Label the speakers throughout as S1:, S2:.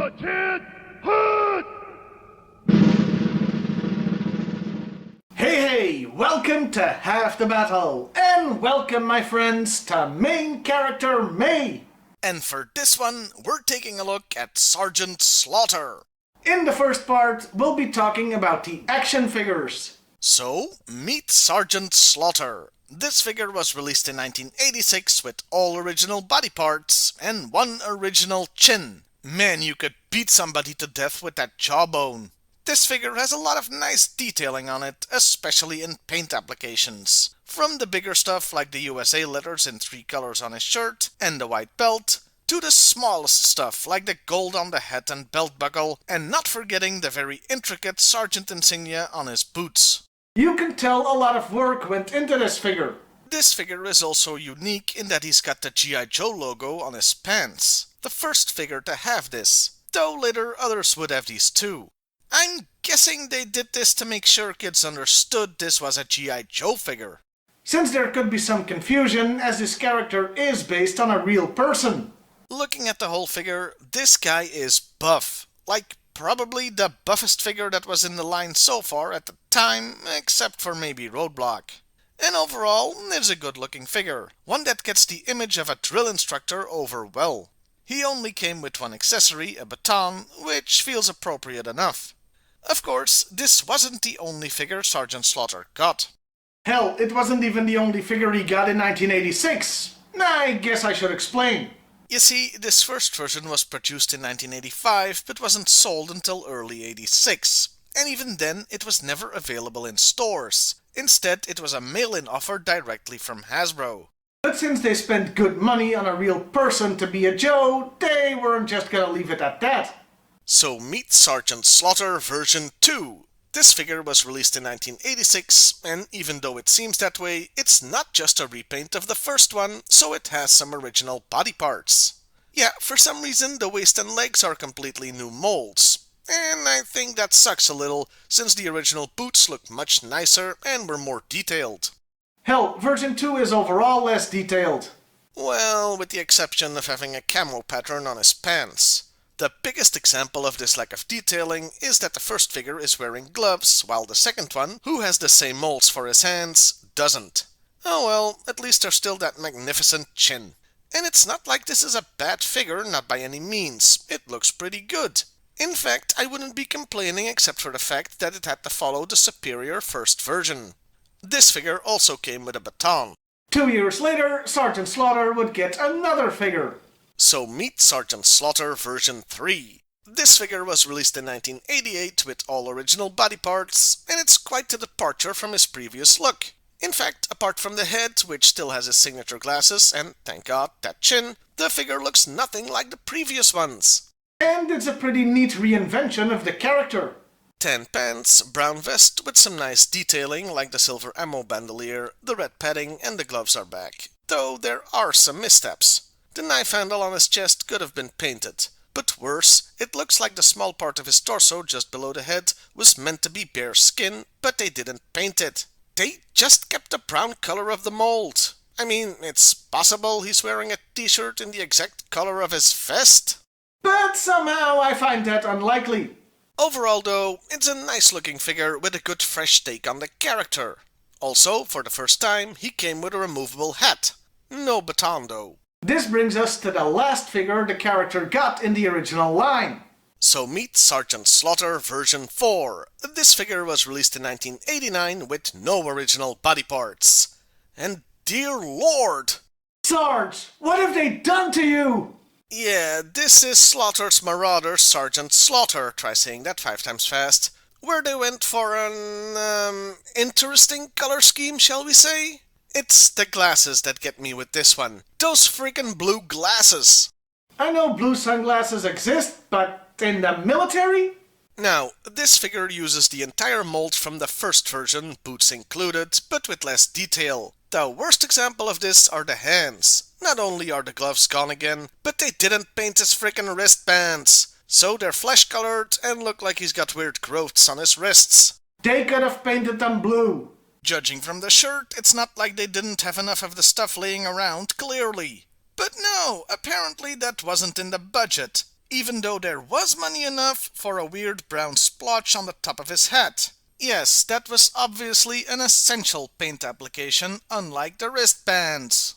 S1: Sergeant Hood!
S2: Hey, welcome to Half the Battle, and welcome, my friends, to main character May.
S3: And for this one, we're taking a look at Sergeant Slaughter.
S2: In the first part, we'll be talking about the action figures.
S3: So, meet Sergeant Slaughter. This figure was released in 1986 with all original body parts and one original chin. Man, you could beat somebody to death with that jawbone. This figure has a lot of nice detailing on it, especially in paint applications. From the bigger stuff like the USA letters in 3 colors on his shirt and the white belt, to the smallest stuff like the gold on the hat and belt buckle, and not forgetting the very intricate sergeant insignia on his boots.
S2: You can tell a lot of work went into this figure.
S3: This figure is also unique in that he's got the G.I.Joe logo on his pants. The first figure to have this, though later others would have these too. I'm guessing they did this to make sure kids understood this was a G.I. Joe figure.
S2: Since there could be some confusion, as this character is based on a real person.
S3: Looking at the whole figure, this guy is buff. Like, probably the buffest figure that was in the line so far at the time, except for maybe Roadblock. And overall, it's a good looking figure. One that gets the image of a drill instructor over well. He only came with one accessory, a baton, which feels appropriate enough. Of course, this wasn't the only figure Sergeant Slaughter got.
S2: Hell, it wasn't even the only figure he got in 1986. I guess I should explain.
S3: You see, this first version was produced in 1985, but wasn't sold until early 86. And even then, it was never available in stores. Instead, it was a mail-in offer directly from Hasbro.
S2: But since they spent good money on a real person to be a Joe, they weren't just gonna leave it at that.
S3: So meet Sergeant Slaughter version 2. This figure was released in 1986, and even though it seems that way, it's not just a repaint of the first one, so it has some original body parts. Yeah, for some reason the waist and legs are completely new molds. And I think that sucks a little, since the original boots look much nicer and were more detailed.
S2: Hell, version 2 is overall less detailed.
S3: Well, with the exception of having a camo pattern on his pants. The biggest example of this lack of detailing is that the first figure is wearing gloves, while the second one, who has the same molds for his hands, doesn't. Oh well, at least there's still that magnificent chin. And it's not like this is a bad figure, not by any means. It looks pretty good. In fact, I wouldn't be complaining except for the fact that it had to follow the superior first version. This figure also came with a baton.
S2: 2 years later, Sergeant Slaughter would get another figure.
S3: So meet Sergeant Slaughter version 3. This figure was released in 1988 with all original body parts, and it's quite a departure from his previous look. In fact, apart from the head, which still has his signature glasses, and thank God, that chin, the figure looks nothing like the previous ones.
S2: And it's a pretty neat reinvention of the character.
S3: Tan pants, brown vest with some nice detailing like the silver ammo bandolier, the red padding, and the gloves are back. Though there are some missteps. The knife handle on his chest could have been painted. But worse, it looks like the small part of his torso just below the head was meant to be bare skin, but they didn't paint it. They just kept the brown color of the mold. I mean, it's possible he's wearing a t-shirt in the exact color of his vest.
S2: But somehow I find that unlikely.
S3: Overall though, it's a nice looking figure with a good fresh take on the character. Also, for the first time, he came with a removable hat. No baton though.
S2: This brings us to the last figure the character got in the original line.
S3: So meet Sergeant Slaughter version 4. This figure was released in 1989 with no original body parts. And dear Lord!
S2: Sarge, what have they done to you?
S3: Yeah, this is Slaughter's Marauder Sergeant Slaughter, try saying that 5 times fast, where they went for an, interesting color scheme, shall we say? It's the glasses that get me with this one. Those freaking blue glasses!
S2: I know blue sunglasses exist, but in the military?
S3: Now, this figure uses the entire mold from the first version, boots included, but with less detail. The worst example of this are the hands. Not only are the gloves gone again, but they didn't paint his frickin' wristbands. So they're flesh-colored and look like he's got weird growths on his wrists.
S2: They could have painted them blue.
S3: Judging from the shirt, it's not like they didn't have enough of the stuff laying around, clearly. But no, apparently that wasn't in the budget. even though there was money enough for a weird brown splotch on the top of his hat. Yes, that was obviously an essential paint application, unlike the wristbands.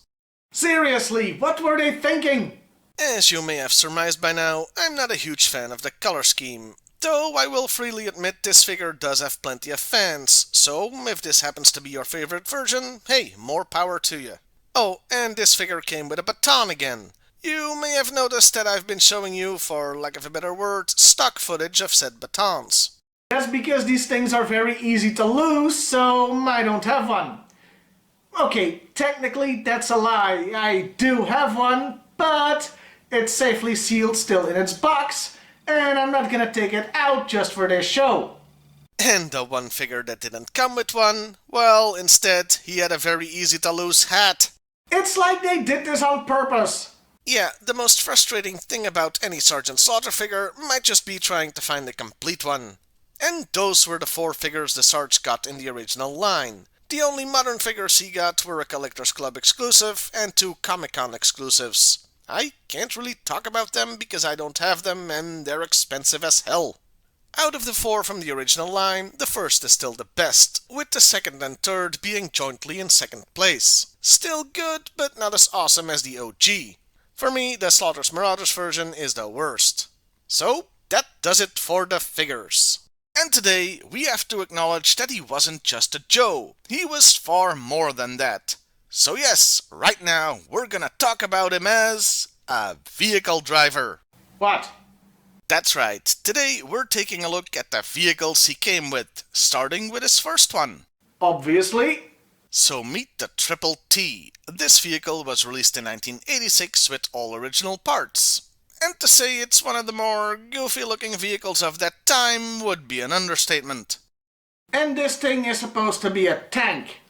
S2: Seriously, what were they thinking?
S3: As you may have surmised by now, I'm not a huge fan of the color scheme. Though I will freely admit this figure does have plenty of fans, so if this happens to be your favorite version, hey, more power to you. Oh, and this figure came with a baton again. You may have noticed that I've been showing you, for lack of a better word, stock footage of said batons.
S2: That's because these things are very easy to lose, so I don't have one. Okay, technically that's a lie. I do have one, but it's safely sealed still in its box, and I'm not gonna take it out just for this show.
S3: And the one figure that didn't come with one, well, instead, he had a very easy to lose hat.
S2: It's like they did this on purpose.
S3: Yeah, the most frustrating thing about any Sergeant Slaughter figure might just be trying to find a complete one. And those were the 4 figures the Sarge got in the original line. The only modern figures he got were a Collectors Club exclusive and 2 Comic-Con exclusives. I can't really talk about them because I don't have them and they're expensive as hell. Out of the 4 from the original line, the first is still the best, with the second and third being jointly in second place. Still good, but not as awesome as the OG. For me, the Slaughter's Marauders version is the worst. So, that does it for the figures. And today, we have to acknowledge that he wasn't just a Joe. He was far more than that. So yes, right now, we're gonna talk about him as a vehicle driver.
S2: What?
S3: That's right, today we're taking a look at the vehicles he came with, starting with his first one.
S2: Obviously.
S3: So meet the Triple T. This vehicle was released in 1986 with all original parts. And to say it's one of the more goofy looking vehicles of that time would be an understatement.
S2: And this thing is supposed to be a tank.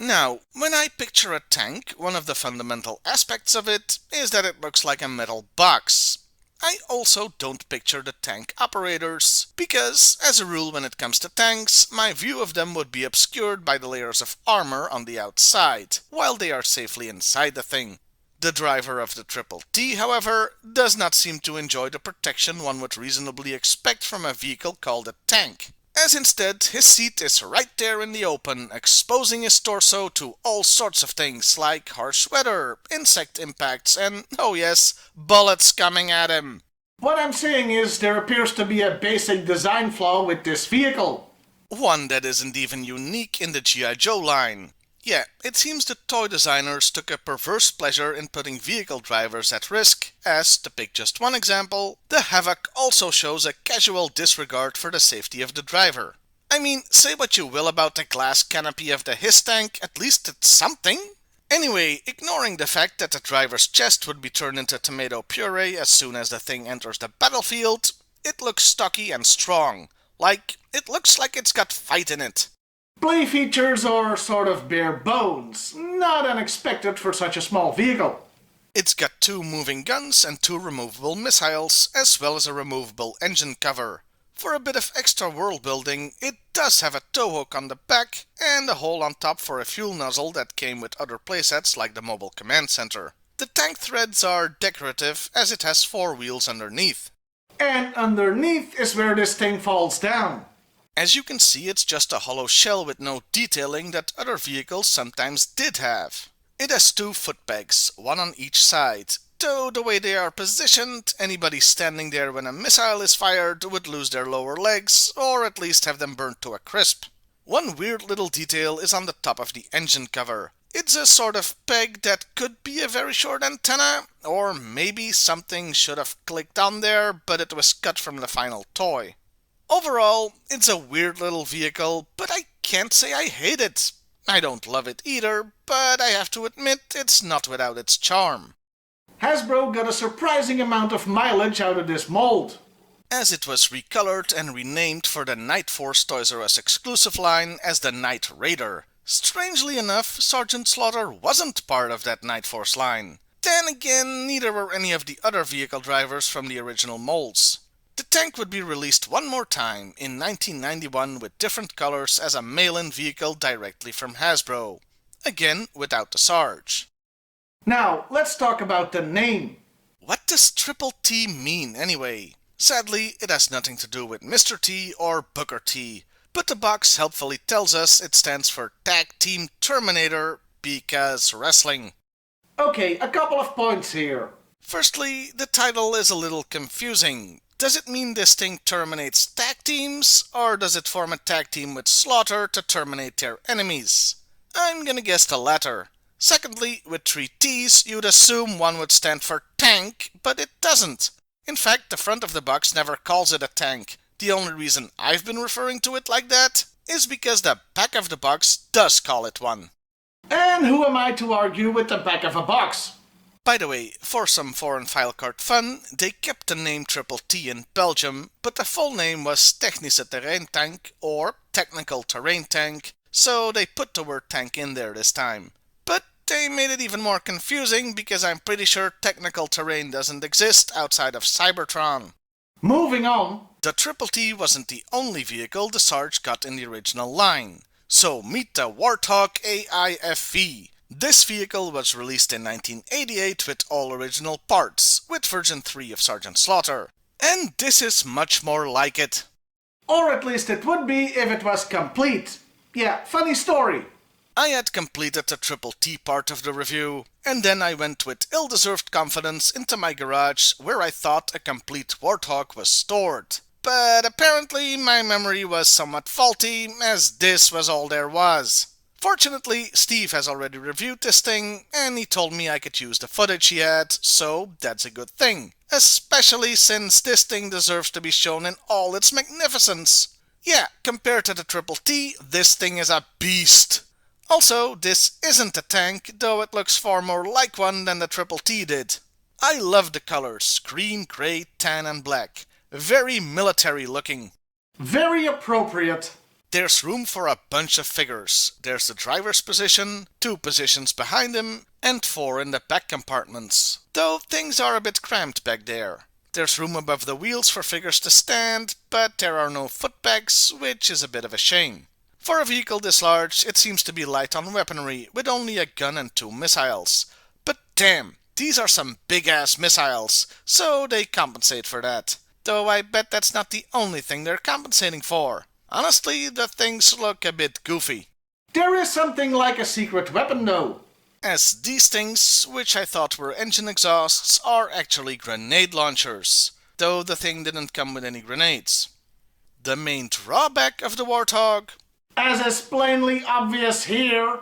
S3: Now, when I picture a tank, one of the fundamental aspects of it is that it looks like a metal box. I also don't picture the tank operators, because, as a rule when it comes to tanks, my view of them would be obscured by the layers of armor on the outside, while they are safely inside the thing. The driver of the Triple T, however, does not seem to enjoy the protection one would reasonably expect from a vehicle called a tank, as instead his seat is right there in the open, exposing his torso to all sorts of things like harsh weather, insect impacts, and, oh yes, bullets coming at him.
S2: What I'm saying is there appears to be a basic design flaw with this vehicle.
S3: One that isn't even unique in the G.I.Joe line. Yeah, it seems the toy designers took a perverse pleasure in putting vehicle drivers at risk, as, to pick just one example, the Havoc also shows a casual disregard for the safety of the driver. I mean, say what you will about the glass canopy of the Hiss tank, at least it's something. Anyway, ignoring the fact that the driver's chest would be turned into tomato puree as soon as the thing enters the battlefield, it looks stocky and strong. It looks like it's got fight in it.
S2: Play features are sort of bare bones, not unexpected for such a small vehicle.
S3: It's got 2 moving guns and 2 removable missiles, as well as a removable engine cover. For a bit of extra world building, it does have a tow hook on the back and a hole on top for a fuel nozzle that came with other playsets like the mobile command center. The tank threads are decorative as it has 4 wheels underneath.
S2: And underneath is where this thing falls down.
S3: As you can see, it's just a hollow shell with no detailing that other vehicles sometimes did have. It has 2 footpegs, one on each side, though the way they are positioned, anybody standing there when a missile is fired would lose their lower legs, or at least have them burnt to a crisp. One weird little detail is on the top of the engine cover. It's a sort of peg that could be a very short antenna, or maybe something should have clicked on there, but it was cut from the final toy. Overall, it's a weird little vehicle, but I can't say I hate it. I don't love it either, but I have to admit it's not without its charm.
S2: Hasbro got a surprising amount of mileage out of this mold.
S3: As it was recolored and renamed for the Night Force Toys R Us exclusive line as the Night Raider. Strangely enough, Sergeant Slaughter wasn't part of that Night Force line. Then again, neither were any of the other vehicle drivers from the original molds. The tank would be released one more time in 1991 with different colors as a mail-in vehicle directly from Hasbro. Again, without the Sarge.
S2: Now, let's talk about the name.
S3: What does Triple T mean anyway? Sadly, it has nothing to do with Mr. T or Booker T, but the box helpfully tells us it stands for Tag Team Terminator because wrestling.
S2: Okay, a couple of points here.
S3: Firstly, the title is a little confusing. Does it mean this thing terminates tag teams, or does it form a tag team with Slaughter to terminate their enemies? I'm gonna guess the latter. Secondly, with 3 T's, you'd assume one would stand for tank, but it doesn't. In fact, the front of the box never calls it a tank. The only reason I've been referring to it like that is because the back of the box does call it one.
S2: And who am I to argue with the back of a box?
S3: By the way, for some foreign file card fun, they kept the name Triple T in Belgium, but the full name was Technische Terreintank, or Technical Terrain Tank, so they put the word tank in there this time. But they made it even more confusing because I'm pretty sure technical terrain doesn't exist outside of Cybertron.
S2: Moving on.
S3: The Triple T wasn't the only vehicle the Sarge got in the original line. So meet the Warthog AIFV. This vehicle was released in 1988 with all original parts, with version 3 of Sergeant Slaughter. And this is much more like it.
S2: Or at least it would be if it was complete. Yeah, funny story.
S3: I had completed the Triple T part of the review, and then I went with ill-deserved confidence into my garage where I thought a complete Warthog was stored. But apparently my memory was somewhat faulty, as this was all there was. Fortunately, Steve has already reviewed this thing, and he told me I could use the footage he had, so that's a good thing. Especially since this thing deserves to be shown in all its magnificence. Yeah, compared to the Triple T, this thing is a beast. Also, this isn't a tank, though it looks far more like one than the Triple T did. I love the colors, green, grey, tan and black. Very military looking.
S2: Very appropriate.
S3: There's room for a bunch of figures. There's the driver's position, 2 positions behind him, and 4 in the back compartments. Though things are a bit cramped back there. There's room above the wheels for figures to stand, but there are no footpegs, which is a bit of a shame. For a vehicle this large, it seems to be light on weaponry, with only a gun and 2 missiles. But damn, these are some big-ass missiles, so they compensate for that. Though I bet that's not the only thing they're compensating for. Honestly, the things look a bit goofy.
S2: There is something like a secret weapon though.
S3: As these things, which I thought were engine exhausts, are actually grenade launchers. Though the thing didn't come with any grenades. The main drawback of the Warthog,
S2: as is plainly obvious here,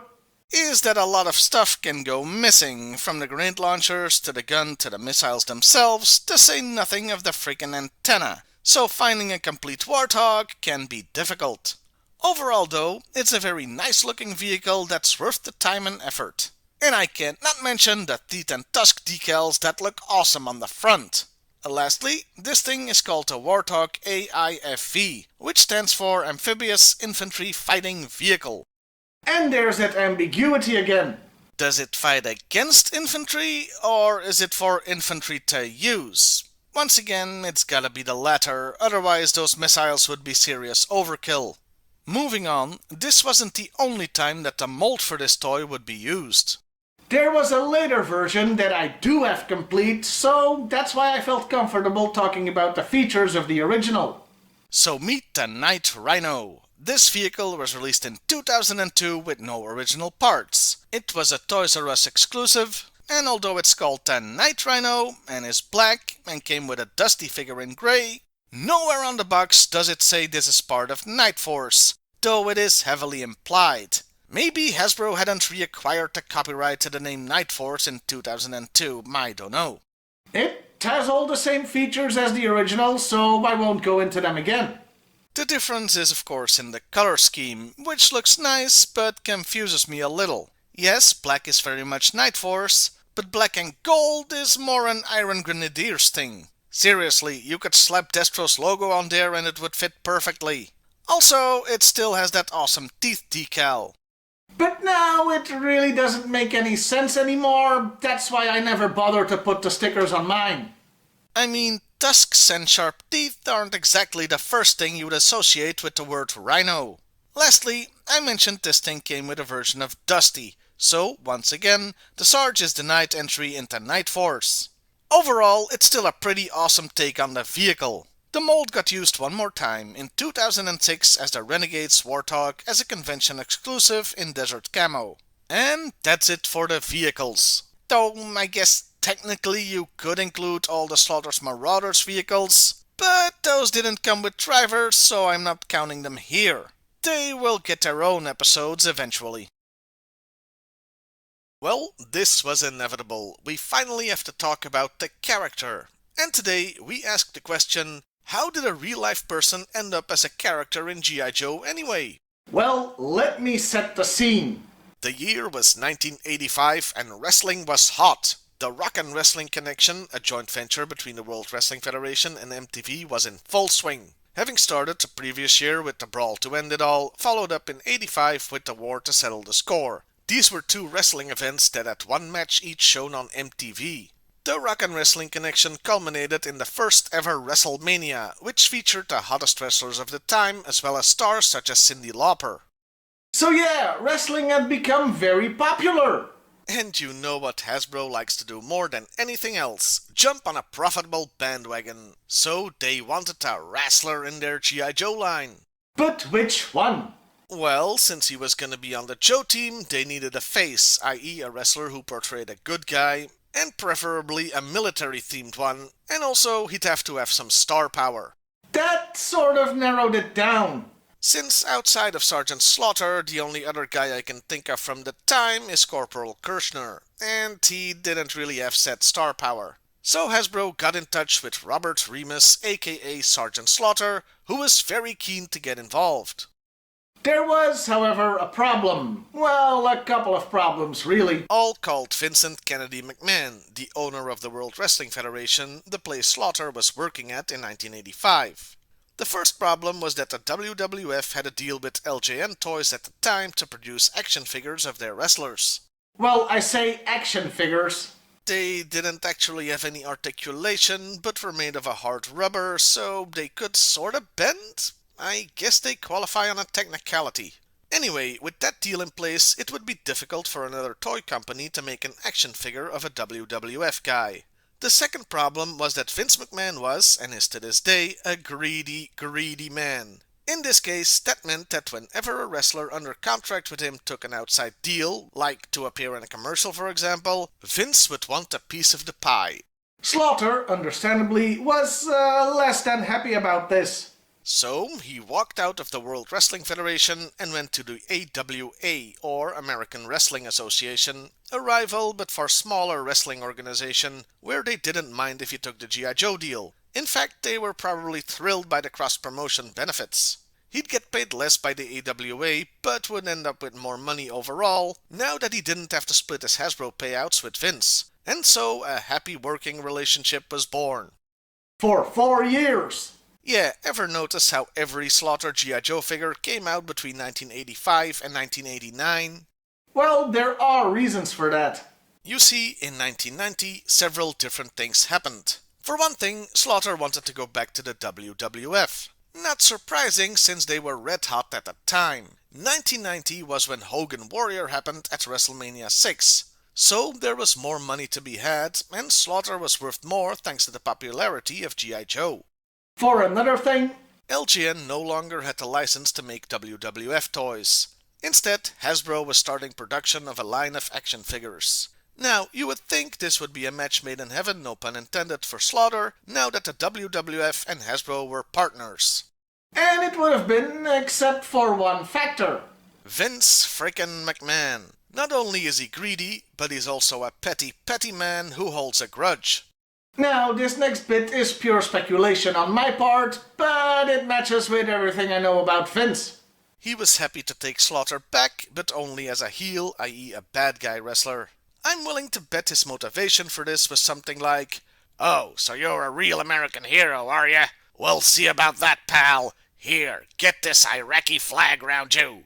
S3: is that a lot of stuff can go missing, from the grenade launchers to the gun to the missiles themselves, to say nothing of the freaking antenna. So finding a complete Warthog can be difficult. Overall though, it's a very nice looking vehicle that's worth the time and effort. And I can't not mention the teeth and tusk decals that look awesome on the front. Lastly, this thing is called the Warthog AIFV, which stands for Amphibious Infantry Fighting Vehicle.
S2: And there's that ambiguity again.
S3: Does it fight against infantry, or is it for infantry to use? Once again, it's gotta be the latter, otherwise those missiles would be serious overkill. Moving on, this wasn't the only time that the mold for this toy would be used.
S2: There was a later version that I do have complete, so that's why I felt comfortable talking about the features of the original.
S3: So meet the Night Rhino. This vehicle was released in 2002 with no original parts. It was a Toys R Us exclusive, and although it's called the Night Rhino and is black and came with a Dusty figure in grey, nowhere on the box does it say this is part of Night Force, though it is heavily implied. Maybe Hasbro hadn't reacquired the copyright to the name Night Force in 2002, I don't know.
S2: It has all the same features as the original, so I won't go into them again.
S3: The difference is of course in the color scheme, which looks nice but confuses me a little. Yes, black is very much Night Force, but black and gold is more an Iron Grenadiers thing. Seriously, you could slap Destro's logo on there and it would fit perfectly. Also, it still has that awesome teeth decal.
S2: But now it really doesn't make any sense anymore. That's why I never bother to put the stickers on mine.
S3: I mean, tusks and sharp teeth aren't exactly the first thing you would associate with the word rhino. Lastly, I mentioned this thing came with a version of Dusty, so once again, the Sarge is denied entry into Night Force. Overall, it's still a pretty awesome take on the vehicle. The mold got used one more time in 2006 as the Renegade's Warthog as a convention exclusive in Desert Camo. And that's it for the vehicles. Though I guess technically you could include all the Slaughter's Marauders vehicles, but those didn't come with drivers, so I'm not counting them here. They will get their own episodes eventually. Well, this was inevitable. We finally have to talk about the character. And today we ask the question, how did a real-life person end up as a character in G.I. Joe anyway?
S2: Well, let me set the scene.
S3: The year was 1985 and wrestling was hot. The Rock and Wrestling Connection, a joint venture between the World Wrestling Federation and MTV, was in full swing. Having started the previous year with the Brawl to End It All, followed up in 85 with the War to Settle the Score. These were two wrestling events that had one match each shown on MTV. The Rock and Wrestling Connection culminated in the first ever WrestleMania, which featured the hottest wrestlers of the time as well as stars such as Cyndi Lauper.
S2: So yeah, wrestling had become very popular.
S3: And you know what Hasbro likes to do more than anything else, jump on a profitable bandwagon. So they wanted a wrestler in their G.I. Joe line.
S2: But which one?
S3: Well, since he was gonna be on the Joe team, they needed a face, i.e. a wrestler who portrayed a good guy, and preferably a military-themed one, and also he'd have to have some star power.
S2: That sort of narrowed it down.
S3: Since outside of Sergeant Slaughter, the only other guy I can think of from the time is Corporal Kirshner, and he didn't really have set star power. So Hasbro got in touch with Robert Remus, aka Sergeant Slaughter, who was very keen to get involved.
S2: There was, however, a problem. Well, a couple of problems, really.
S3: All called Vincent Kennedy McMahon, the owner of the World Wrestling Federation, the place Slaughter was working at in 1985. The first problem was that the WWF had a deal with LJN Toys at the time to produce action figures of their wrestlers.
S2: Well, I say action figures.
S3: They didn't actually have any articulation, but were made of a hard rubber, so they could sorta bend? I guess they qualify on a technicality. Anyway, with that deal in place, it would be difficult for another toy company to make an action figure of a WWF guy. The second problem was that Vince McMahon was, and is to this day, a greedy man. In this case, that meant that whenever a wrestler under contract with him took an outside deal, like to appear in a commercial for example, Vince would want a piece of the pie.
S2: Slaughter, understandably, was less than happy about this.
S3: So, he walked out of the World Wrestling Federation and went to the AWA, or American Wrestling Association, a rival but far smaller wrestling organization, where they didn't mind if he took the G.I. Joe deal. In fact, they were probably thrilled by the cross-promotion benefits. He'd get paid less by the AWA, but would end up with more money overall, now that he didn't have to split his Hasbro payouts with Vince. And so, a happy working relationship was born.
S2: For 4 years!
S3: Yeah, ever notice how every Slaughter G.I. Joe figure came out between 1985 and 1989?
S2: Well, there are reasons for that.
S3: You see, in 1990, several different things happened. For one thing, Slaughter wanted to go back to the WWF. Not surprising, since they were red hot at the time. 1990 was when Hogan Warrior happened at WrestleMania 6. So there was more money to be had, and Slaughter was worth more thanks to the popularity of G.I. Joe.
S2: For another thing,
S3: LJN no longer had the license to make WWF toys. Instead, Hasbro was starting production of a line of action figures. Now, you would think this would be a match made in heaven, no pun intended, for Slaughter, now that the WWF and Hasbro were partners.
S2: And it would have been, except for one factor.
S3: Vince frickin' McMahon. Not only is he greedy, but he's also a petty man who holds a grudge.
S2: Now, this next bit is pure speculation on my part, but it matches with everything I know about Vince.
S3: He was happy to take Slaughter back, but only as a heel, i.e. a bad guy wrestler. I'm willing to bet his motivation for this was something like, "Oh, so you're a real American hero, are ya? We'll see about that, pal. Here, get this Iraqi flag round you."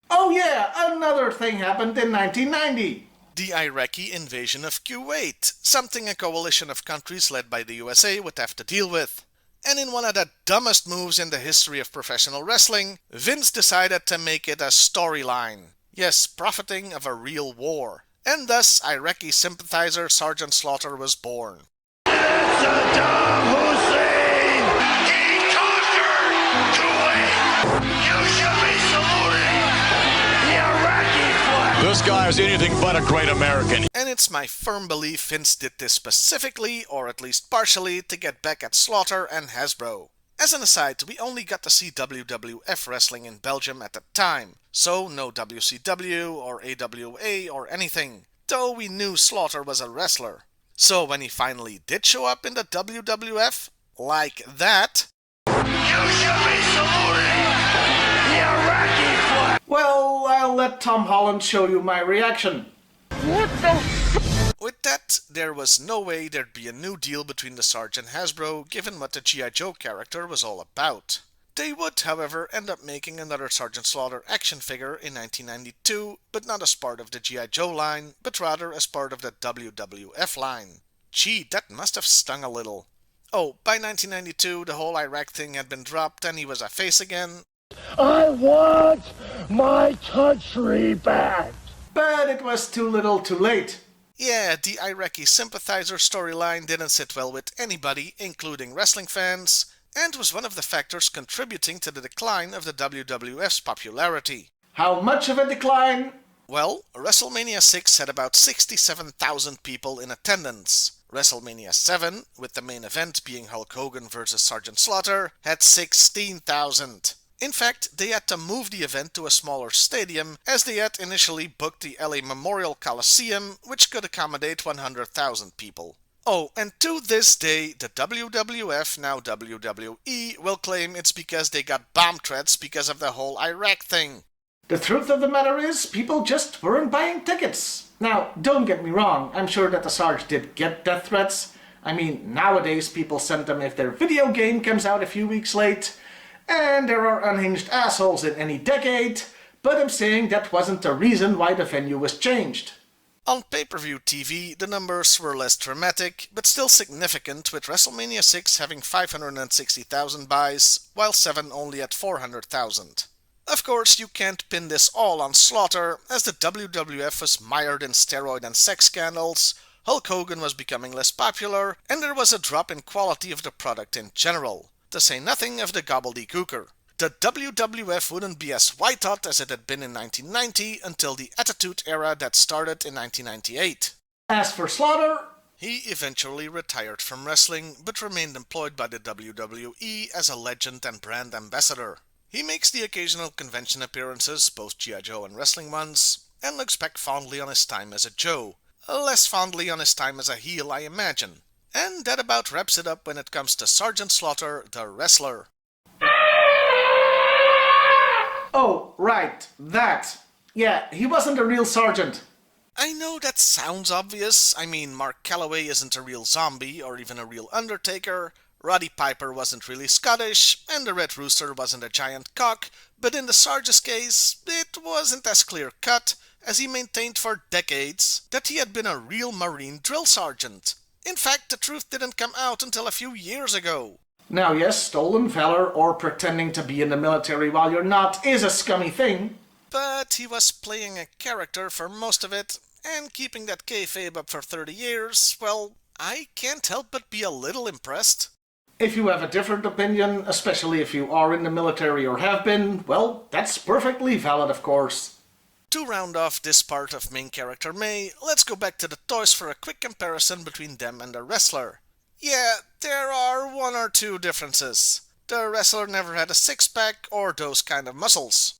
S2: Oh yeah, another thing happened in 1990.
S3: The Iraqi invasion of Kuwait, something a coalition of countries led by the USA would have to deal with. And in one of the dumbest moves in the history of professional wrestling, Vince decided to make it a storyline. Yes, profiting of a real war. And thus, Iraqi sympathizer Sergeant Slaughter was born.
S1: Saddam Hussein! He conquered Kuwait! You should be saluting the Iraqi flag!
S4: This guy is anything but a great American.
S3: And it's my firm belief Vince did this specifically, or at least partially, to get back at Slaughter and Hasbro. As an aside, we only got to see WWF wrestling in Belgium at the time, so no WCW or AWA or anything, though we knew Slaughter was a wrestler. So when he finally did show up in the WWF, like that...
S1: You should be saluting the Iraqi flag!
S2: Well, I'll let Tom Holland show you my reaction.
S3: With that, there was no way there'd be a new deal between the Sarge and Hasbro, given what the G.I. Joe character was all about. They would, however, end up making another Sergeant Slaughter action figure in 1992, but not as part of the G.I. Joe line, but rather as part of the WWF line. Gee, that must have stung a little. Oh, by 1992, the whole Iraq thing had been dropped and he was a face again.
S1: I want my country back!
S2: But it was too little too late.
S3: Yeah, the Iraqi sympathizer storyline didn't sit well with anybody, including wrestling fans, and was one of the factors contributing to the decline of the WWF's popularity.
S2: How much of a decline?
S3: Well, WrestleMania 6 had about 67,000 people in attendance. WrestleMania 7, with the main event being Hulk Hogan vs. Sergeant Slaughter, had 16,000. In fact, they had to move the event to a smaller stadium, as they had initially booked the LA Memorial Coliseum, which could accommodate 100,000 people. Oh, and to this day, the WWF, now WWE, will claim it's because they got bomb threats because of the whole Iraq thing.
S2: The truth of the matter is, people just weren't buying tickets. Now, don't get me wrong, I'm sure that the Sarge did get death threats. I mean, nowadays people send them if their video game comes out a few weeks late. And there are unhinged assholes in any decade, but I'm saying that wasn't the reason why the venue was changed.
S3: On pay-per-view TV, the numbers were less dramatic, but still significant, with WrestleMania 6 having 560,000 buys, while 7 only at 400,000. Of course, you can't pin this all on Slaughter, as the WWF was mired in steroid and sex scandals, Hulk Hogan was becoming less popular, and there was a drop in quality of the product in general. To say nothing of the gobbledygooker. The WWF wouldn't be as white-hot as it had been in 1990 until the Attitude Era that started in 1998.
S2: As for Slaughter,
S3: he eventually retired from wrestling, but remained employed by the WWE as a legend and brand ambassador. He makes the occasional convention appearances, both G.I. Joe and wrestling ones, and looks back fondly on his time as a Joe. Less fondly on his time as a heel, I imagine. And that about wraps it up when it comes to Sergeant Slaughter, the wrestler.
S2: Oh, right, that. Yeah, he wasn't a real sergeant.
S3: I know that sounds obvious. I mean, Mark Calloway isn't a real zombie or even a real Undertaker. Roddy Piper wasn't really Scottish, and the Red Rooster wasn't a giant cock, but in the Sarge's case, it wasn't as clear-cut, as he maintained for decades that he had been a real Marine drill sergeant. In fact, the truth didn't come out until a few years ago.
S2: Now yes, stolen valor or pretending to be in the military while you're not is a scummy thing.
S3: But he was playing a character for most of it, and keeping that kayfabe up for 30 years, well, I can't help but be a little impressed.
S2: If you have a different opinion, especially if you are in the military or have been, well, that's perfectly valid, of course.
S3: To round off this part of main character May, let's go back to the toys for a quick comparison between them and the wrestler. Yeah, there are one or two differences. The wrestler never had a six-pack or those kind of muscles.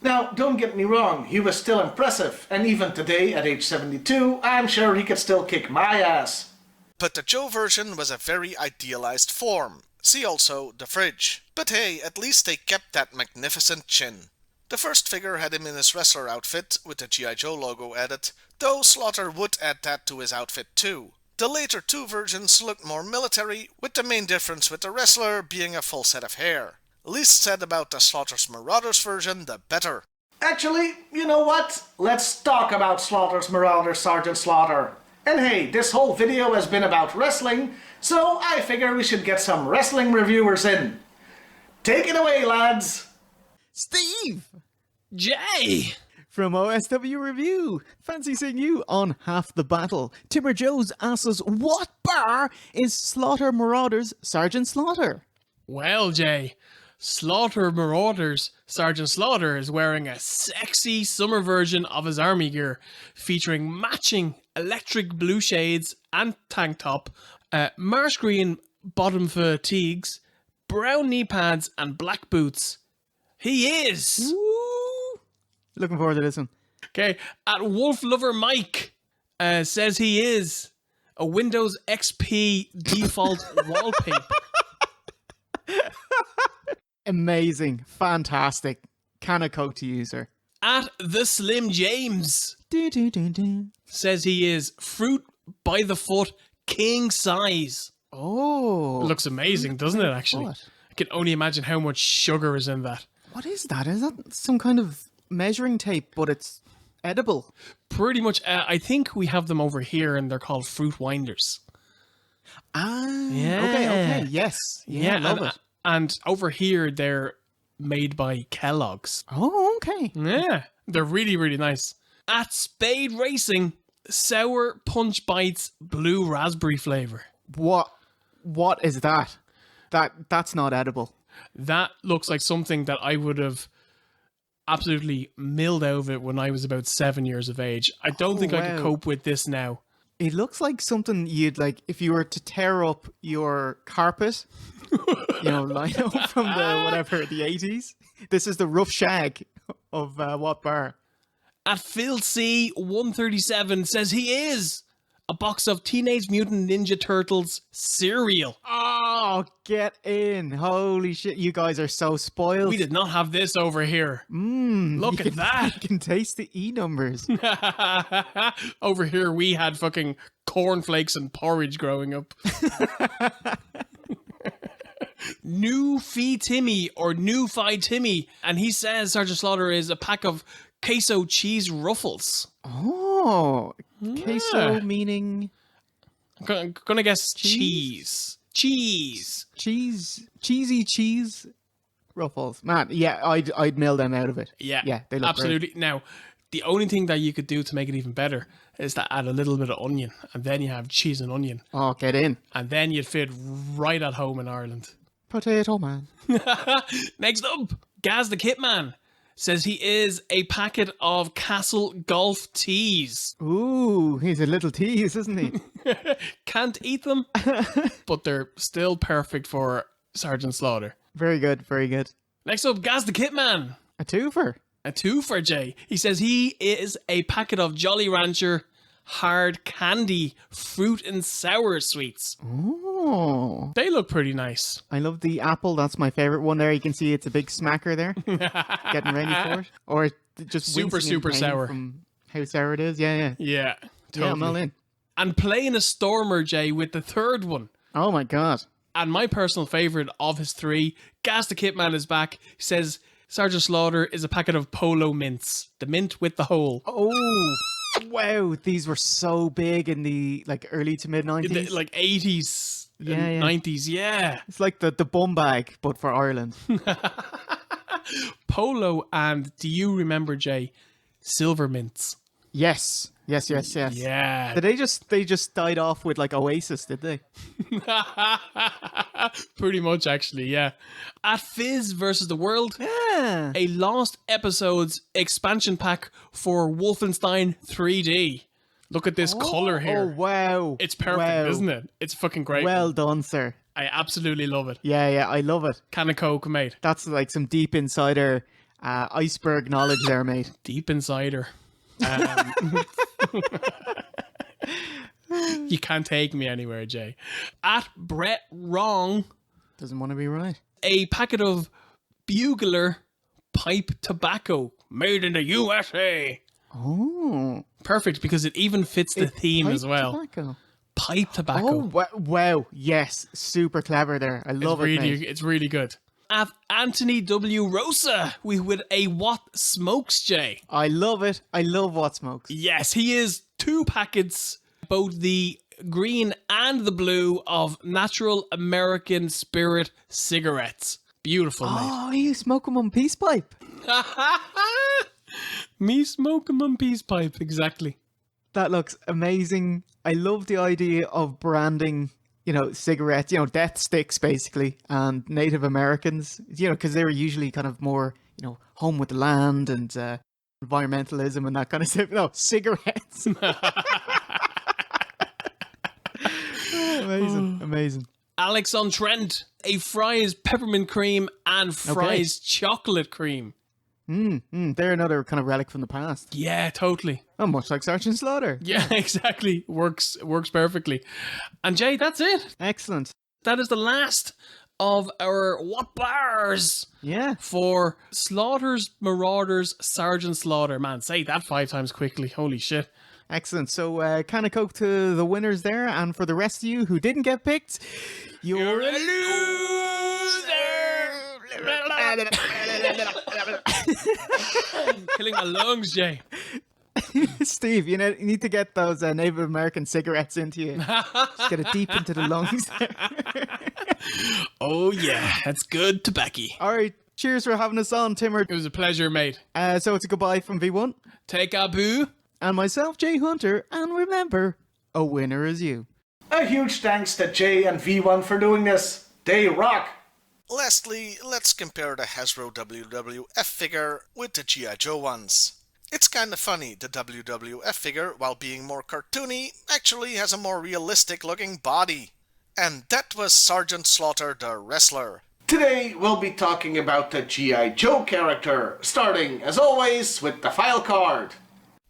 S2: Now, don't get me wrong, he was still impressive, and even today, at age 72, I'm sure he could still kick my ass.
S3: But the Joe version was a very idealized form. See also the fridge. But hey, at least they kept that magnificent chin. The first figure had him in his wrestler outfit, with the G.I. Joe logo added, though Slaughter would add that to his outfit too. The later two versions looked more military, with the main difference with the wrestler being a full set of hair. Least said about the Slaughter's Marauders version, the better.
S2: Actually, you know what? Let's talk about Slaughter's Marauder Sergeant Slaughter. And hey, this whole video has been about wrestling, so I figure we should get some wrestling reviewers in. Take it away, lads!
S5: Steve! Jay! From OSW Review, fancy seeing you on Half the Battle. Timber Joe's asks us, what bar is Slaughter Marauders Sergeant Slaughter?
S6: Well, Jay, Slaughter Marauders Sergeant Slaughter is wearing a sexy summer version of his army gear, featuring matching electric blue shades and tank top, marsh green bottom fatigues, brown knee pads, and black boots. He is!
S5: Woo! Looking forward to this one.
S6: Okay, at Wolf Lover Mike says he is a Windows XP default wallpaper.
S5: Amazing. Fantastic. Can of Coke to user.
S6: At the Slim James
S5: Do, do, do, do.
S6: says he is fruit by the foot king size.
S5: Oh.
S6: It looks amazing, doesn't it, actually?
S5: What?
S6: I can only imagine how much sugar is in that.
S5: What is that? Is that some kind of measuring tape, but it's edible?
S6: Pretty much, I think we have them over here and they're called fruit winders.
S5: Ah.
S6: Yeah.
S5: Okay. Yes. Yeah, I love
S6: and,
S5: it.
S6: And over here, they're made by Kellogg's.
S5: Oh, okay.
S6: Yeah, they're really, really nice. At Spade Racing, Sour Punch Bites Blue Raspberry flavor.
S5: What is that? That's not edible.
S6: That looks like something that I would have absolutely milled out of it when I was about 7 years of age. I don't think I could
S5: wow.
S6: cope with this now.
S5: It looks like something you'd like if you were to tear up your carpet, lino from the 80s. This is the rough shag of what bar?
S6: At Phil C 137 says he is a box of Teenage Mutant Ninja Turtles cereal.
S5: Oh, get in. Holy shit, you guys are so spoiled.
S6: We did not have this over here. Look at that.
S5: You can taste the E numbers.
S6: Over here, we had fucking cornflakes and porridge growing up. New Fee Timmy or New Fi Timmy, and he says Sergeant Slaughter is a pack of queso cheese ruffles.
S5: Oh, queso
S6: Yeah.
S5: meaning
S6: I'm gonna guess cheese. Cheese.
S5: cheesy cheese ruffles. Man, yeah, I'd mill them out of it.
S6: Yeah,
S5: they look
S6: absolutely.
S5: great.
S6: Now, the only thing that you could do to make it even better is to add a little bit of onion, and then you have cheese and onion,
S5: Oh, get in.
S6: and then you'd fit right at home in Ireland.
S5: Potato man.
S6: Next up, Gaz the Kitman says he is a packet of Castle Golf teas.
S5: Ooh, he's a little tease, isn't he?
S6: Can't eat them, but they're still perfect for Sergeant Slaughter.
S5: Very good, very good.
S6: Next up, Gaz the Kitman.
S5: A twofer.
S6: A two for Jay. He says he is a packet of Jolly Rancher hard candy fruit and sour sweets.
S5: Oh,
S6: They look pretty nice.
S5: I love the apple. That's my favorite one there. You can see it's a big smacker there. Getting ready for it. Or just
S6: Super,
S5: wincing in
S6: super
S5: pain
S6: sour.
S5: from how sour it is. Yeah.
S6: Yeah, totally.
S5: Yeah, I'm all in.
S6: And playing a Stormer, Jay, with the third one.
S5: Oh my god.
S6: And my personal favourite of his three, Gas the Kitman is back. He says Sergeant Slaughter is a packet of Polo mints. The mint with the hole.
S5: Oh, wow. These were so big in the early to mid 90s.
S6: Like 80s
S5: Yeah,
S6: and
S5: yeah.
S6: 90s, yeah.
S5: It's like the bum bag, but for Ireland.
S6: Polo and, do you remember, Jay, silver mints?
S5: Yes.
S6: Yeah.
S5: Did they just died off with Oasis, did they?
S6: Pretty much, actually, yeah. At Fizz versus the World,
S5: Yeah.
S6: a Lost Episodes expansion pack for Wolfenstein 3D. Look at this color here.
S5: Oh, wow.
S6: It's perfect,
S5: Wow.
S6: isn't it? It's fucking great.
S5: Well done, sir.
S6: I absolutely love it.
S5: Yeah, I love it.
S6: Can of Coke, mate.
S5: That's some deep insider iceberg knowledge there, mate.
S6: Deep insider. You can't take me anywhere, Jay. At Brett Wrong,
S5: Doesn't want to be right.
S6: a packet of Bugler pipe tobacco made in the USA.
S5: Oh.
S6: Perfect, because it even fits the theme
S5: Pipe
S6: as well.
S5: tobacco.
S6: Pipe tobacco.
S5: Oh, wow. Yes. Super clever there. I love it, mate.
S6: It's really good. At Anthony W. Rosa, with a What Smokes, Jay.
S5: I love it. I love what smokes.
S6: Yes, he is 2 packets, both the green and the blue, of Natural American Spirit cigarettes. Beautiful, mate.
S5: Oh, you smoke them on peace pipe.
S6: Me smoking my peace pipe, exactly.
S5: That looks amazing. I love the idea of branding, cigarettes, death sticks basically, and Native Americans, because they were usually kind of more, home with the land and environmentalism and that kind of stuff. No, cigarettes. Amazing, amazing.
S6: Alex on Trent, a fries peppermint cream and fries chocolate cream.
S5: They're another kind of relic from the past.
S6: Yeah, totally.
S5: Oh, much like Sergeant Slaughter.
S6: Yeah, exactly. Works perfectly. And Jay, that's it.
S5: Excellent.
S6: That is the last of our What Bars?
S5: Yeah.
S6: For Slaughter's Marauders Sergeant Slaughter. Man, say that 5 times quickly. Holy shit.
S5: Excellent. So, can of Coke to the winners there, and for the rest of you who didn't get picked, you're a loser.
S6: Killing my lungs, Jay.
S5: Steve, you need to get those Native American cigarettes into you. Just get it deep into the lungs.
S6: Oh yeah, that's good tobacco.
S5: All right, cheers for having us on, Timmer.
S6: It was a pleasure, mate.
S5: So it's a goodbye from V1.
S6: Take a boo.
S5: And myself, Jay Hunter, and remember, a winner is you.
S2: A huge thanks to Jay and V1 for doing this. They rock!
S3: Lastly, let's compare the Hasbro WWF figure with the G.I.Joe ones. It's kinda funny, the WWF figure, while being more cartoony, actually has a more realistic looking body. And that was Sergeant Slaughter the Wrestler.
S2: Today we'll be talking about the G.I. Joe character, starting, as always, with the file card.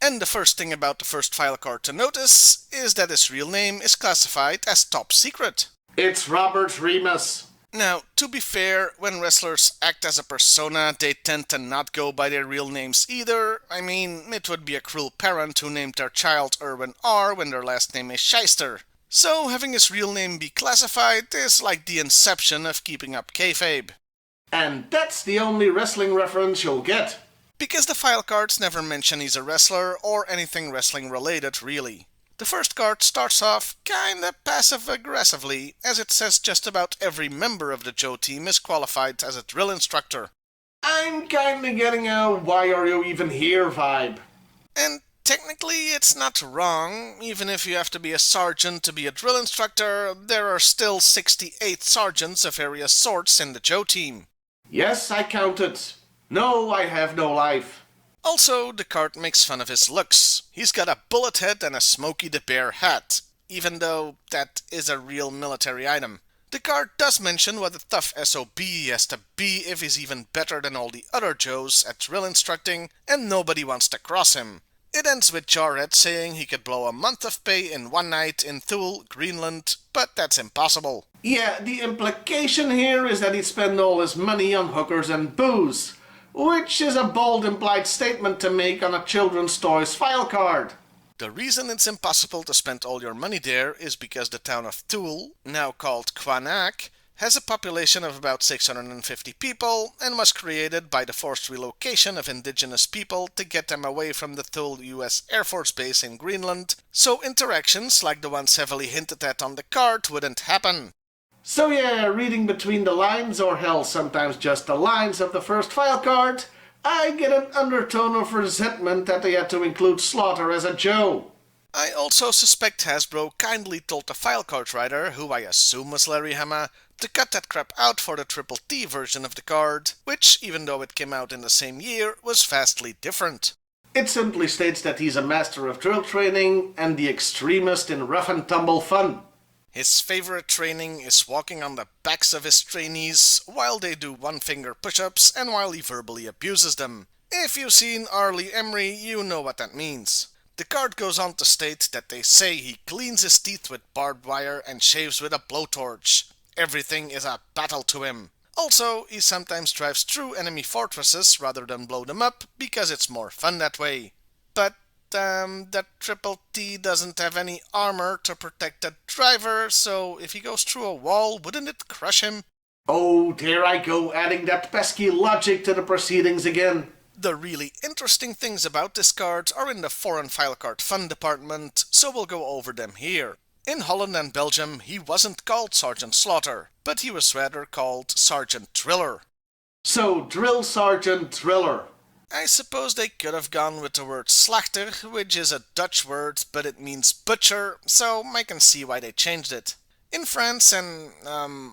S3: And the first thing about the first file card to notice is that his real name is classified as top secret.
S2: It's Robert Remus.
S3: Now, to be fair, when wrestlers act as a persona, they tend to not go by their real names either. I mean, it would be a cruel parent who named their child Erwin R. when their last name is Shyster. So having his real name be classified is like the inception of keeping up kayfabe.
S2: And that's the only wrestling reference you'll get.
S3: Because the file cards never mention he's a wrestler or anything wrestling related, really. The first card starts off kinda passive-aggressively, as it says just about every member of the Joe team is qualified as a drill instructor.
S2: I'm kinda getting a why are you even here vibe.
S3: And technically it's not wrong. Even if you have to be a sergeant to be a drill instructor, there are still 68 sergeants of various sorts in the Joe team.
S2: Yes, I counted. No, I have no life.
S3: Also, the card makes fun of his looks. He's got a bullet head and a Smokey the Bear hat, even though that is a real military item. The card does mention what a tough SOB he has to be if he's even better than all the other Joes at drill instructing, and nobody wants to cross him. It ends with Jarhead saying he could blow a month of pay in one night in Thule, Greenland, but that's impossible.
S2: Yeah, the implication here is that he'd spend all his money on hookers and booze, which is a bold implied statement to make on a children's toys file card.
S3: The reason it's impossible to spend all your money there is because the town of Thule, now called Quannack, has a population of about 650 people and was created by the forced relocation of indigenous people to get them away from the Thule US Air Force Base in Greenland, so interactions like the ones heavily hinted at on the card wouldn't happen.
S2: So yeah, reading between the lines, or hell, sometimes just the lines of the first file card, I get an undertone of resentment that they had to include Slaughter as a Joe.
S3: I also suspect Hasbro kindly told the file card writer, who I assume was Larry Hama, to cut that crap out for the Triple T version of the card, which, even though it came out in the same year, was vastly different.
S2: It simply states that he's a master of drill training and the extremist in rough and tumble fun.
S3: His favorite training is walking on the backs of his trainees while they do one-finger push-ups and while he verbally abuses them. If you've seen Arlie Emery, you know what that means. The card goes on to state that they say he cleans his teeth with barbed wire and shaves with a blowtorch. Everything is a battle to him. Also, he sometimes drives through enemy fortresses rather than blow them up because it's more fun that way. But that Triple T doesn't have any armor to protect the driver, so if he goes through a wall, wouldn't it crush him?
S2: Oh, there I go, adding that pesky logic to the proceedings again.
S3: The really interesting things about this card are in the foreign file card fun department, so we'll go over them here. In Holland and Belgium, he wasn't called Sergeant Slaughter, but he was rather called Sergeant Driller.
S2: So, Drill Sergeant Driller.
S3: I suppose they could have gone with the word slachter, which is a Dutch word, but it means butcher, so I can see why they changed it. In France and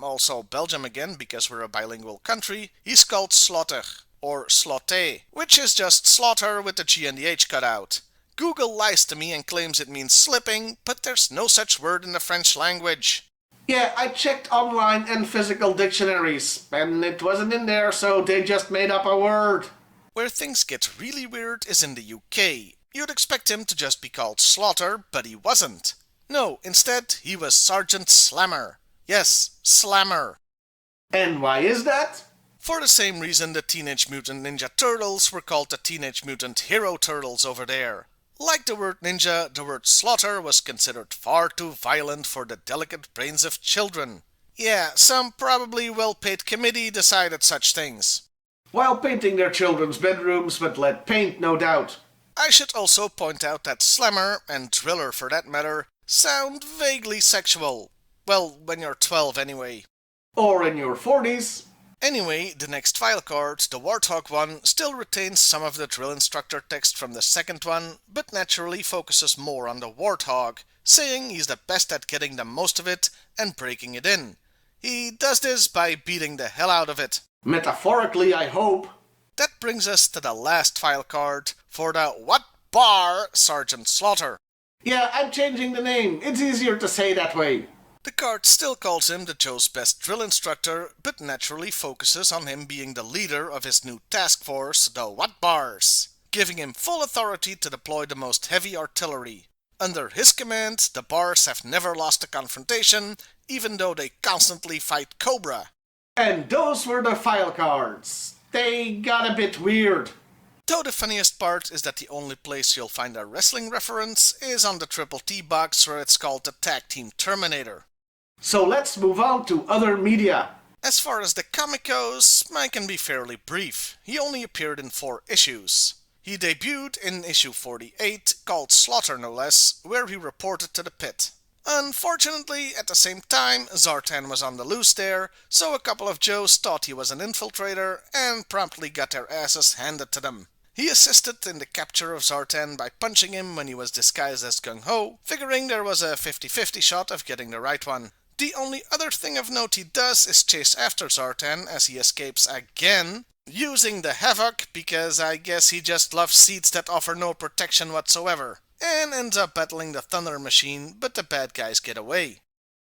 S3: also Belgium again, because we're a bilingual country, he's called slaughter, or slaughter, which is just slaughter with the G and the H cut out. Google lies to me and claims it means slipping, but there's no such word in the French language.
S2: Yeah, I checked online and physical dictionaries, and it wasn't in there, so they just made up a word.
S3: Where things get really weird is in the UK. You'd expect him to just be called Slaughter, but he wasn't. No, instead, he was Sergeant Slammer. Yes, Slammer.
S2: And why is that?
S3: For the same reason the Teenage Mutant Ninja Turtles were called the Teenage Mutant Hero Turtles over there. Like the word ninja, the word slaughter was considered far too violent for the delicate brains of children. Yeah, some probably well-paid committee decided such things.
S2: While painting their children's bedrooms with lead paint, no doubt.
S3: I should also point out that Slammer, and Driller for that matter, sound vaguely sexual. Well, when you're 12 anyway.
S2: Or in your 40s.
S3: Anyway, the next file card, the Warthog one, still retains some of the drill instructor text from the second one, but naturally focuses more on the Warthog, saying he's the best at getting the most of it and breaking it in. He does this by beating the hell out of it.
S2: Metaphorically, I hope.
S3: That brings us to the last file card for the What Bar Sergeant Slaughter.
S2: Yeah, I'm changing the name. It's easier to say that way.
S3: The card still calls him the Joe's best drill instructor, but naturally focuses on him being the leader of his new task force, the What Bars, giving him full authority to deploy the most heavy artillery. Under his command, the Bars have never lost a confrontation, even though they constantly fight Cobra.
S2: And those were the file cards. They got a bit weird.
S3: Though the funniest part is that the only place you'll find a wrestling reference is on the Triple T box where it's called the Tag Team Terminator.
S2: So let's move on to other media.
S3: As far as the comic goes, mine can be fairly brief. He only appeared in 4 issues. He debuted in issue 48, called Slaughter no less, where he reported to the pit. Unfortunately, at the same time, Zartan was on the loose there, so a couple of Joes thought he was an infiltrator and promptly got their asses handed to them. He assisted in the capture of Zartan by punching him when he was disguised as Gung-Ho, figuring there was a 50-50 shot of getting the right one. The only other thing of note he does is chase after Zartan as he escapes again, using the Havoc because I guess he just loves seats that offer no protection whatsoever, and ends up battling the Thunder Machine, but the bad guys get away.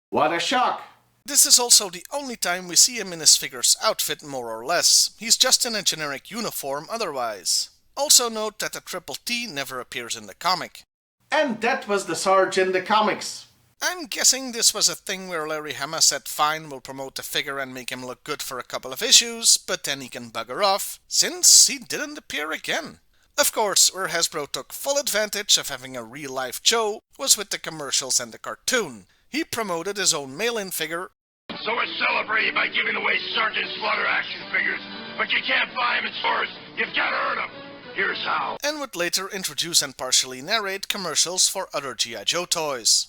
S2: What a shock.
S3: This is also the only time we see him in his figure's outfit, more or less. He's just in a generic uniform otherwise. Also note that the Triple T never appears in the comic.
S2: And that was the Sarge in the comics.
S3: I'm guessing this was a thing where Larry Hama said fine, we'll promote the figure and make him look good for a couple of issues, but then he can bugger off, since he didn't appear again. Of course, where Hasbro took full advantage of having a real-life Joe was with the commercials and the cartoon. He promoted his own mail-in figure.
S1: So we're celebrating by giving away Sergeant Slaughter action figures, but you can't buy them in stores. You've got to earn them. Here's how.
S3: And would later introduce and partially narrate commercials for other G.I. Joe toys.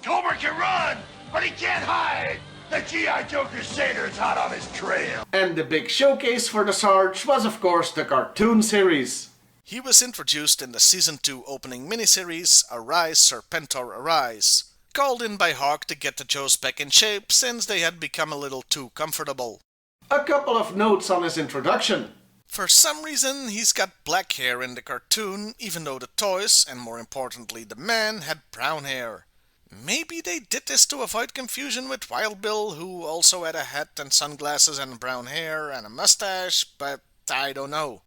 S1: Cobra can run, but he can't hide. The G.I.Joe Crusader's hot on his trail.
S2: And the big showcase for the Sarge was of course the cartoon series.
S3: He was introduced in the Season 2 opening miniseries, Arise Serpentor Arise, called in by Hawk to get the Joes back in shape since they had become a little too comfortable.
S2: A couple of notes on his introduction.
S3: For some reason, he's got black hair in the cartoon, even though the toys, and more importantly the man, had brown hair. Maybe they did this to avoid confusion with Wild Bill, who also had a hat and sunglasses and brown hair and a mustache, but I don't know.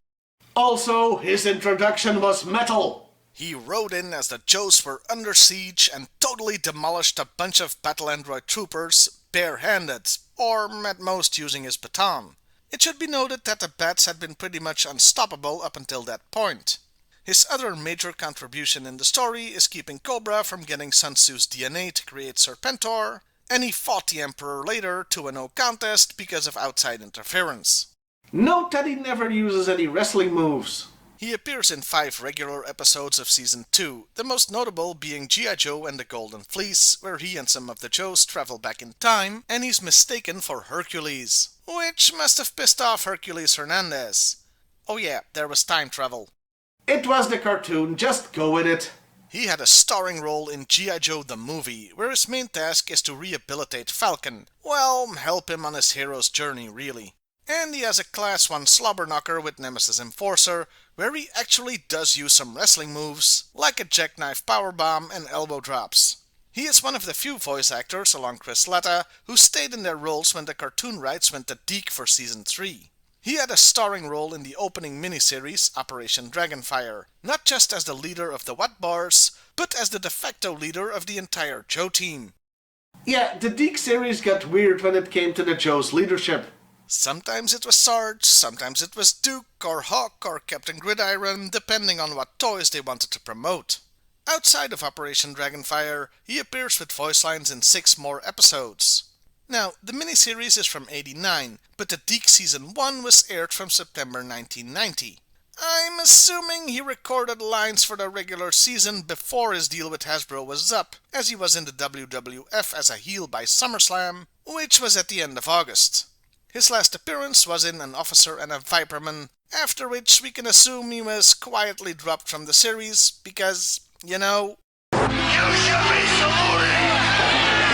S2: Also, his introduction was metal.
S3: He rode in as the Joes were under siege and totally demolished a bunch of battle android troopers bare-handed, or at most using his baton. It should be noted that the Bats had been pretty much unstoppable up until that point. His other major contribution in the story is keeping Cobra from getting Sun Tzu's DNA to create Serpentor, and he fought the Emperor later to a no contest because of outside interference.
S2: Note that he never uses any wrestling moves.
S3: He appears in 5 regular episodes of Season 2, the most notable being G.I. Joe and the Golden Fleece, where he and some of the Joes travel back in time, and he's mistaken for Hercules, which must have pissed off Hercules Hernandez. Oh yeah, there was time travel.
S2: It was the cartoon, just go with it.
S3: He had a starring role in G.I. Joe the movie, where his main task is to rehabilitate Falcon. Well, help him on his hero's journey, really. And he has a Class 1 slobber knocker with Nemesis Enforcer, where he actually does use some wrestling moves, like a jackknife powerbomb and elbow drops. He is one of the few voice actors, along Chris Latta, who stayed in their roles when the cartoon rights went to Deke for Season 3. He had a starring role in the opening miniseries Operation Dragonfire, not just as the leader of the What Bars, but as the de facto leader of the entire Joe team.
S2: Yeah, the Deke series got weird when it came to the Joe's leadership.
S3: Sometimes it was Sarge, sometimes it was Duke, or Hawk, or Captain Gridiron, depending on what toys they wanted to promote. Outside of Operation Dragonfire, he appears with voice lines in 6 more episodes. Now, the miniseries is from '89, but the Deke Season 1 was aired from September 1990. I'm assuming he recorded lines for the regular season before his deal with Hasbro was up, as he was in the WWF as a heel by SummerSlam, which was at the end of August. His last appearance was in An Officer and a Viperman, after which we can assume he was quietly dropped from the series because, you know...
S1: You should be saluted!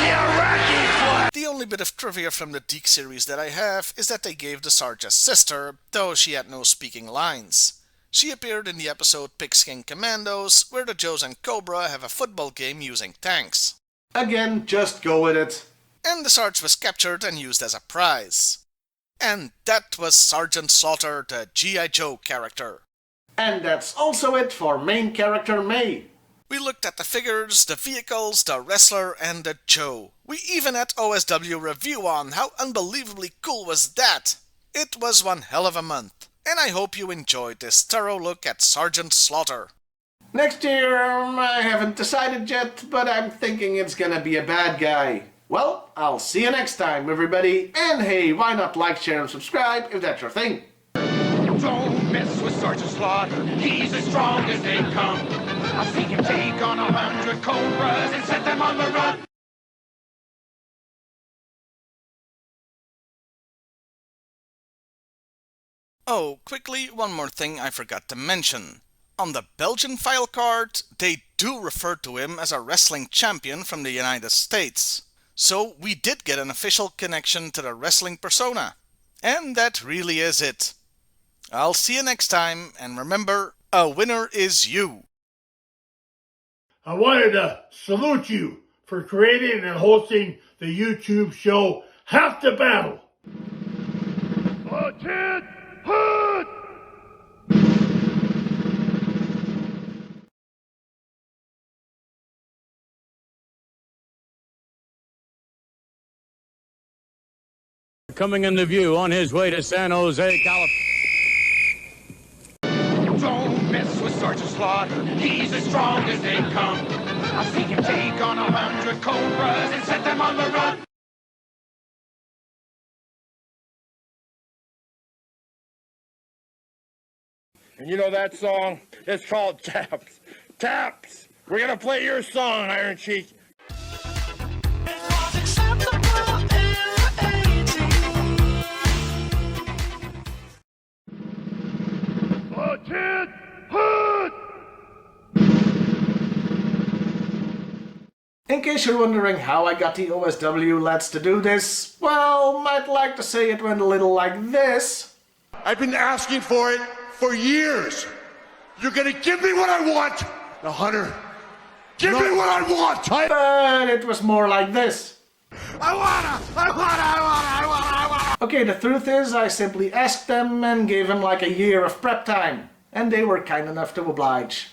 S1: You Rocky Foot!
S3: The only bit of trivia from the Deke series that I have is that they gave the Sarge a sister, though she had no speaking lines. She appeared in the episode Pigskin Commandos, where the Joes and Cobra have a football game using tanks.
S2: Again, just go with it.
S3: And the Sarge was captured and used as a prize. And that was Sergeant Slaughter, the G.I. Joe character.
S2: And that's also it for main character May.
S3: We looked at the figures, the vehicles, the wrestler, and the Joe. We even had OSW review on. How unbelievably cool was that? It was one hell of a month. And I hope you enjoyed this thorough look at Sergeant Slaughter.
S2: Next year, I haven't decided yet, but I'm thinking it's gonna be a bad guy. Well, I'll see you next time, everybody. And hey, why not like, share, and subscribe if that's your thing?
S7: Don't mess with Sergeant Slaughter, he's as strong as they come. I've seen him take on 100 cobras and set them on the run.
S3: Oh, quickly, one more thing I forgot to mention. On the Belgian file card, they do refer to him as a wrestling champion from the United States. So we did get an official connection to the wrestling persona. And that really is it. I'll see you next time, and remember, a winner is you.
S8: I wanted to salute you for creating and hosting the YouTube show Half the Battle.
S1: Lieutenant Hood!
S4: Coming into view on his way to San Jose, California.
S7: Don't mess with Sergeant Slaughter, he's as strong as they come. I've seen him take on 100 cobras and set them on the run.
S8: And you know that song? It's called Taps. Taps! We're gonna play your song, Iron Cheek.
S1: Lieutenant Hood!
S2: In case you're wondering how I got the OSW lads to do this, well, I'd like to say it went a little like this.
S8: I've been asking for it for years. You're gonna give me what I want. Now, Hunter, give me what I want.
S2: But it was more like this.
S8: I wanna.
S2: Okay, the truth is, I simply asked them and gave them like a year of prep time. And they were kind enough to oblige.